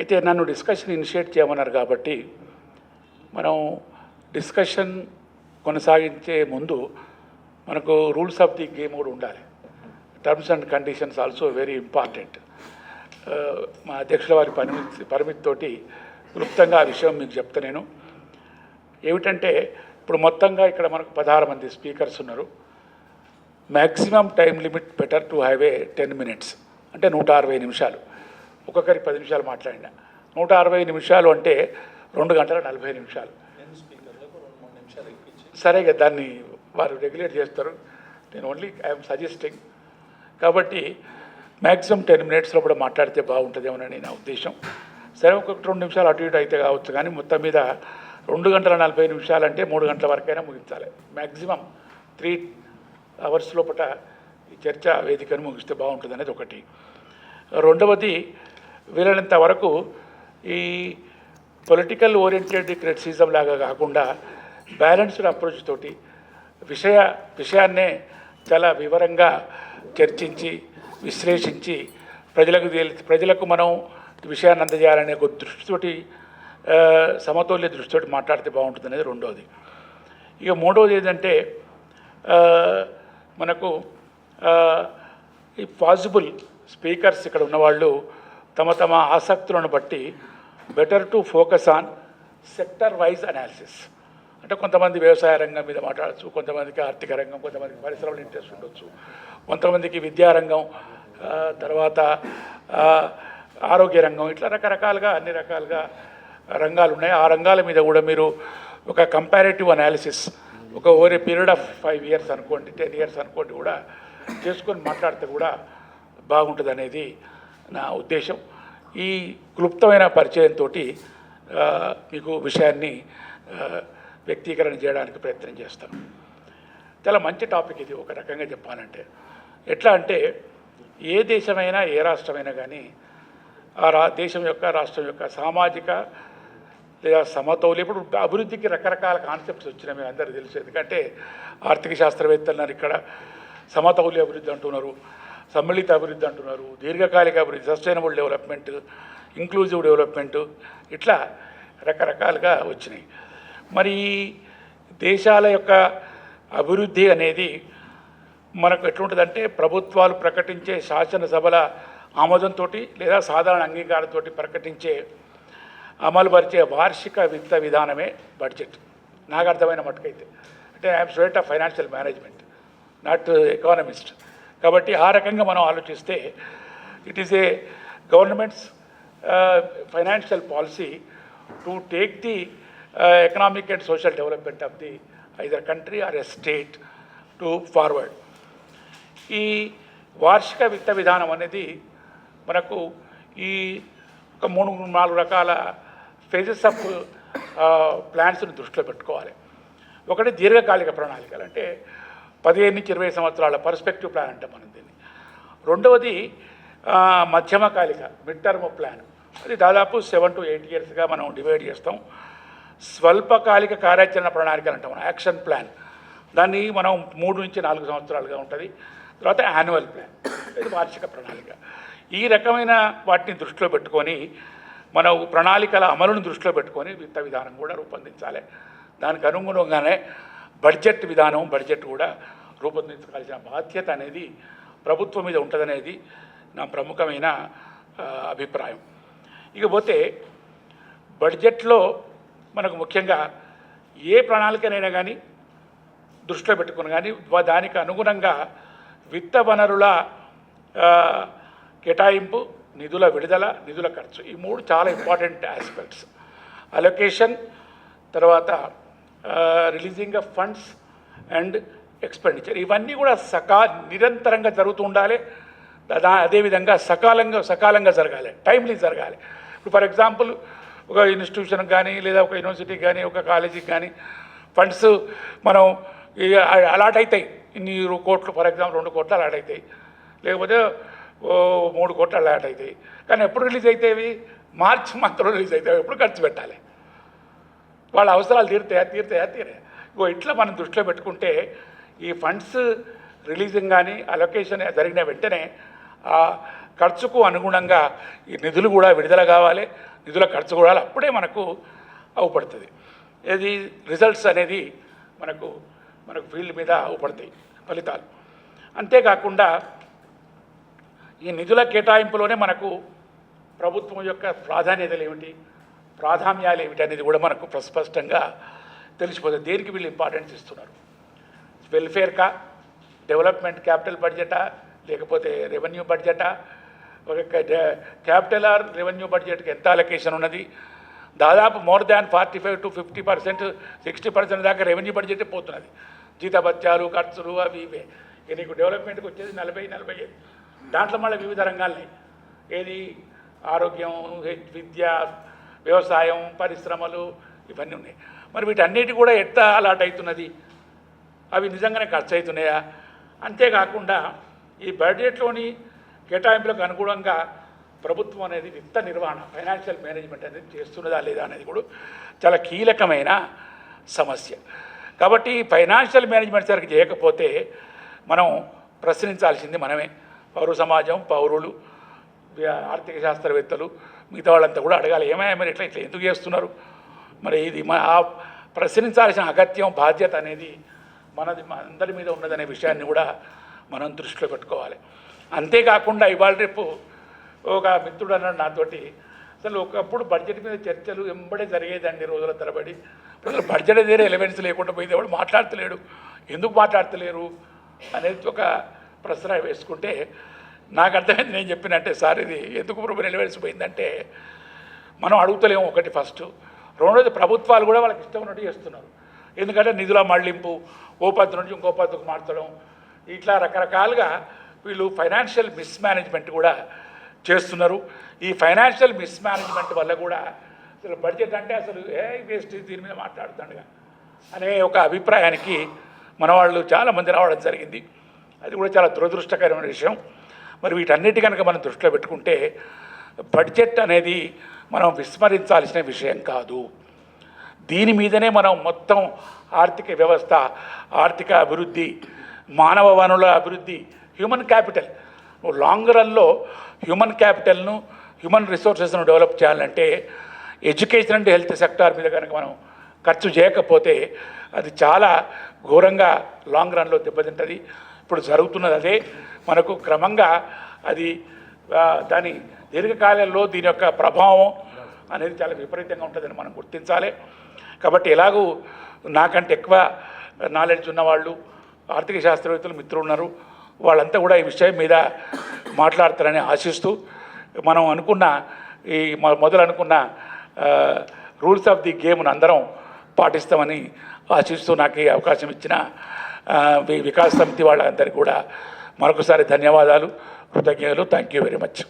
అయితే నన్ను discussion initiate చేయమన్నారు కాబట్టి మనం డిస్కషన్ కొనసాగించే ముందు మనకు రూల్స్ ఆఫ్ ది గేమ్ కూడా ఉండాలి. Terms and conditions also very important. మా అధ్యక్షుల వారి పరిమితితోటి క్లుప్తంగా ఆ విషయం మీకు చెప్తా. నేను ఏమిటంటే ఇప్పుడు మొత్తంగా ఇక్కడ మనకు 16 మంది స్పీకర్స్ ఉన్నారు. Maximum time limit better to have a 10 minutes, అంటే 160 నిమిషాలు. ఒక్కొక్కరికి 10 నిమిషాలు మాట్లాడినా 160 నిమిషాలు అంటే 2 గంటల 40 నిమిషాలు. సరే కదా, దాన్ని వారు రెగ్యులేట్ చేస్తారు. నేను ఓన్లీ ఐఎమ్ సజెస్టింగ్. కాబట్టి మ్యాక్సిమం 10 minutes కూడా మాట్లాడితే బాగుంటుందేమోనని నా ఉద్దేశం. సరే, ఒక్కొక్క 2 నిమిషాలు అటు ఇటు అయితే కావచ్చు, కానీ మొత్తం మీద 2 గంటల 40 నిమిషాలు అంటే 3 గంటల వరకైనా ముగించాలి. మ్యాక్సిమం 3 hours లోపల ఈ చర్చా వేదికను ముగిస్తే బాగుంటుంది అనేది ఒకటి. రెండవది, వీలైనంత వరకు ఈ పొలిటికల్ ఓరియంటెడ్ క్రిటిసిజం లాగా కాకుండా బ్యాలెన్స్డ్ అప్రోచ్ తోటి విషయాన్నే చాలా వివరంగా చర్చించి విశ్లేషించి ప్రజలకు మనం విషయాన్ని అందజేయాలనే ఒక దృష్టితోటి, సమతౌల్య దృష్టితోటి మాట్లాడితే బాగుంటుంది అనేది రెండవది. ఇక మూడవది ఏంటంటే మనకు ఈ పాసిబుల్ స్పీకర్స్ ఇక్కడ ఉన్నవాళ్ళు తమ ఆసక్తులను బట్టి better to focus on sector wise analysis. అంటే కొంతమంది వ్యవసాయ రంగం మీద మాట్లాడచ్చు, కొంతమందికి ఆర్థిక రంగం, కొంతమందికి పరిశ్రమలు ఇంట్రెస్ట్ ఉండొచ్చు, కొంతమందికి విద్యారంగం, తర్వాత ఆరోగ్య రంగం, ఇట్లా రకరకాలుగా అన్ని రకాలుగా రంగాలు ఉన్నాయి. ఆ రంగాల మీద కూడా మీరు ఒక comparative analysis over a period of 5 years అనుకోండి, 10 years అనుకోండి కూడా చేసుకొని మాట్లాడితే కూడా బాగుంటుంది అనేది నా ఉద్దేశం. ఈ క్లుప్తమైన పరిచయంతో మీకు విషయాన్ని వ్యక్తీకరణ చేయడానికి ప్రయత్నం చేస్తాను. చాలా మంచి టాపిక్ ఇది ఒక రకంగా చెప్పాలంటే. ఎట్లా అంటే ఏ దేశమైనా ఏ రాష్ట్రమైనా కానీ ఆ దేశం యొక్క రాష్ట్రం యొక్క సామాజిక లేదా సమతౌల్యం, ఇప్పుడు అభివృద్ధికి రకరకాల కాన్సెప్ట్స్ వచ్చినాయి, మీకు అందరికీ తెలుసు. ఎందుకంటే ఆర్థిక శాస్త్రవేత్తలు అన్నారు, ఇక్కడ సమతౌల్య అభివృద్ధి అంటున్నారు, సమ్మిళిత అభివృద్ధి అంటున్నారు, దీర్ఘకాలిక అభివృద్ధి, సస్టైనబుల్ డెవలప్మెంట్, ఇంక్లూజివ్ డెవలప్మెంట్, ఇట్లా రకరకాలుగా వచ్చినాయి. మరి దేశాల యొక్క అభివృద్ధి అనేది మనకు ఎట్లుంటుందంటే ప్రభుత్వాలు ప్రకటించే శాసనసభల ఆమోదంతో లేదా సాధారణ అంగీకారంతో ప్రకటించే అమలుపరిచే వార్షిక విత్త విధానమే బడ్జెట్. నాకు అర్థమైన మట్టుకైతే, అంటే I'm student of financial management, not economist. కాబట్టి ఆ రకంగా మనం ఆలోచిస్తే it is a governments financial policy to take the economic and social development of the either country or a state to forward. ఈ వార్షిక విత్త విధానం అనేది మనకు ఈ ఒక 3-4 రకాల ఫేజెస్ ఆఫ్ ప్లాన్స్ని దృష్టిలో పెట్టుకోవాలి. ఒకటి దీర్ఘకాలిక ప్రణాళికలు, అంటే 15 నుంచి 20 సంవత్సరాల పర్స్పెక్టివ్ ప్లాన్ అంటే మనం దీన్ని. రెండవది మధ్యమకాలిక మిడ్ టర్మ్ ప్లాన్, అది దాదాపు 7 to 8 yearsగా మనం డివైడ్ చేస్తాం. స్వల్పకాలిక కార్యాచరణ ప్రణాళికలు అంటాం మనం, యాక్షన్ ప్లాన్, దాన్ని మనం 3 నుంచి 4 సంవత్సరాలుగా ఉంటుంది. తర్వాత యాన్యువల్ ప్లాన్, ఇది వార్షిక ప్రణాళిక. ఈ రకమైన వాటిని దృష్టిలో పెట్టుకొని మనం ప్రణాళికల అమలును దృష్టిలో పెట్టుకొని విత్త విధానం కూడా రూపొందించాలి. దానికి అనుగుణంగానే బడ్జెట్ విధానం, బడ్జెట్ కూడా రూపొందించాల్సిన బాధ్యత అనేది ప్రభుత్వం మీద ఉంటుందనేది నా ప్రముఖమైన అభిప్రాయం. ఇకపోతే బడ్జెట్లో మనకు ముఖ్యంగా ఏ ప్రణాళికనైనా కానీ దృష్టిలో పెట్టుకుని కానీ దానికి అనుగుణంగా విత్త వనరుల కేటాయింపు, నిధుల విడుదల, నిధుల ఖర్చు, ఈ 3 చాలా ఇంపార్టెంట్ ఆస్పెక్ట్స్. అలొకేషన్, తర్వాత releasing of funds and expenditure, ఇవన్నీ కూడా నిరంతరంగా జరుగుతూ ఉండాలి. అదేవిధంగా సకాలంగా జరగాలి, టైమ్లీ జరగాలి. ఇప్పుడు ఫర్ ఎగ్జాంపుల్ ఒక ఇన్స్టిట్యూషన్కి కానీ లేదా ఒక యూనివర్సిటీకి కానీ ఒక కాలేజీకి కానీ ఫండ్స్ మనం అలాట్ అవుతాయి, ఇన్ని కోట్లు, ఫర్ ఎగ్జాంపుల్ 2 కోట్లు అలాట్ అవుతాయి, లేకపోతే 3 కోట్లు అలాట్ అవుతాయి. కానీ ఎప్పుడు రిలీజ్ అవుతాయి? మార్చి మంత్లో రిలీజ్ అవుతాయి. ఎప్పుడు ఖర్చు పెట్టాలి? వాళ్ళ అవసరాలు తీరే. ఇట్లా మనం దృష్టిలో పెట్టుకుంటే ఈ ఫండ్స్ రిలీజింగ్ కానీ అలొకేషన్ జరిగిన వెంటనే ఖర్చుకు అనుగుణంగా ఈ నిధులు కూడా విడుదల కావాలి, నిధుల ఖర్చు కూడా అప్పుడే మనకు అవుపడుతుంది. ఏది రిజల్ట్స్ అనేది మనకు ఫీల్డ్ మీద అవుపడతాయి ఫలితాలు. అంతేకాకుండా ఈ నిధుల కేటాయింపులోనే మనకు ప్రభుత్వం యొక్క ప్రాధాన్యతలు ఏమిటి, ప్రాధాన్యాలు ఏమిటి అనేది కూడా మనకు ప్రస్పష్టంగా తెలిసిపోతుంది. దేనికి వీళ్ళు ఇంపార్టెన్స్ ఇస్తున్నారు, వెల్ఫేర్కా, డెవలప్మెంట్ క్యాపిటల్ బడ్జెటా, లేకపోతే రెవెన్యూ బడ్జెటా, ఒక క్యాపిటల్ ఆర్ రెవెన్యూ బడ్జెట్కి ఎంత అలొకేషన్ ఉన్నది, దాదాపు మోర్ దాన్ 45 to 50%, 60% దాకా రెవెన్యూ బడ్జెటే పోతున్నది. జీతభత్యాలు, ఖర్చులు అవి ఇవే. ఇక నీకు డెవలప్మెంట్కి వచ్చేది 40-45. దాంట్లో మళ్ళీ వివిధ రంగాలున్నాయి. ఏది ఆరోగ్యం, విద్య, వ్యవసాయం, పరిశ్రమలు ఇవన్నీ ఉన్నాయి. మరి వీటన్నిటి కూడా ఎట్లా అలాట్ అవుతున్నది, అవి నిజంగానే ఖర్చు అవుతున్నాయా? అంతేకాకుండా ఈ బడ్జెట్లోని కేటాయింపులకు అనుగుణంగా ప్రభుత్వం అనేది విత్త నిర్వహణ, ఫైనాన్షియల్ మేనేజ్మెంట్ అనేది చేస్తున్నదా లేదా అనేది కూడా చాలా కీలకమైన సమస్య. కాబట్టి ఫైనాన్షియల్ మేనేజ్మెంట్ సరిగ్గా చేయకపోతే మనం ప్రశ్నించాల్సింది మనమే. పౌర సమాజం, పౌరులు, ఆర్థిక శాస్త్రవేత్తలు, మిగతా వాళ్ళంతా కూడా అడగాలి, ఏమైనా మీరు ఇట్లా ఎందుకు చేస్తున్నారు, మరి ఇది ప్రశ్నించాల్సిన అగత్యం, బాధ్యత అనేది మన అందరి మీద ఉన్నదనే విషయాన్ని కూడా మనం దృష్టిలో పెట్టుకోవాలి. అంతేకాకుండా ఇవాళ రేపు ఒక మిత్రుడు అన్నాడు నాతోటి, అసలు ఒకప్పుడు బడ్జెట్ మీద చర్చలు ఎంబడే జరిగేదండి రోజుల తరబడి. అసలు బడ్జెట్ దగ్గర ఎలివెన్స్ లేకుండా పోయింది, ఎవడు మాట్లాడతలేడు, ఎందుకు మాట్లాడతలేరు అనేది ఒక ప్రశ్న వేసుకుంటే నాకు అర్థమైంది. నేను చెప్పినట్టే, సార్ ఇది ఎందుకు ఇప్పుడు ఎలివెన్స్ పోయిందంటే మనం అడుగుతలేము ఒకటి ఫస్ట్, రెండోది ప్రభుత్వాలు కూడా వాళ్ళకి ఇష్టం ఉన్నట్టు చేస్తున్నారు. ఎందుకంటే నిధుల మళ్లింపు, ఓ పద్ధతి నుంచి ఇంకో పద్ధతికి మార్చడం, ఇట్లా రకరకాలుగా వీళ్ళు ఫైనాన్షియల్ మిస్మేనేజ్మెంట్ కూడా చేస్తున్నారు. ఈ ఫైనాన్షియల్ మిస్మేనేజ్మెంట్ వల్ల కూడా అసలు బడ్జెట్ అంటే అసలు వేస్ట్, దీని మీద మాట్లాడుతుండగా అనే ఒక అభిప్రాయానికి మన వాళ్ళు చాలామంది రావడం జరిగింది. అది కూడా చాలా దురదృష్టకరమైన విషయం. మరి వీటన్నిటి కనుక మనం దృష్టిలో పెట్టుకుంటే బడ్జెట్ అనేది మనం విస్మరించాల్సిన విషయం కాదు. దీని మీదనే మనం మొత్తం ఆర్థిక వ్యవస్థ, ఆర్థిక అభివృద్ధి, మానవ వనరుల అభివృద్ధి, హ్యూమన్ క్యాపిటల్, లాంగ్ రన్లో హ్యూమన్ క్యాపిటల్ను, హ్యూమన్ రిసోర్సెస్ను డెవలప్ చేయాలంటే ఎడ్యుకేషన్ అండ్ హెల్త్ సెక్టార్ మీద కనుక మనం ఖర్చు చేయకపోతే అది చాలా ఘోరంగా లాంగ్ రన్లో దెబ్బతింటుంది. ఇప్పుడు జరుగుతున్నది అదే. మనకు క్రమంగా అది దాని దీర్ఘకాలంలో దీని యొక్క ప్రభావం అనేది చాలా విపరీతంగా ఉంటుందని మనం గుర్తించాలి. కాబట్టి ఎలాగూ నాకంటే ఎక్కువ నాలెడ్జ్ ఉన్నవాళ్ళు, ఆర్థిక శాస్త్రవేత్తలు మిత్రులు ఉన్నారు, వాళ్ళంతా కూడా ఈ విషయం మీద మాట్లాడతారని ఆశిస్తూ మనం అనుకున్న ఈ మొదలు అనుకున్న రూల్స్ ఆఫ్ ది గేమ్ను అందరం పాటిస్తామని ఆశిస్తూ నాకు ఈ అవకాశం ఇచ్చిన వికాస్ సమితి వాళ్ళందరికీ కూడా మరొకసారి ధన్యవాదాలు, కృతజ్ఞతలు. Thank you very much.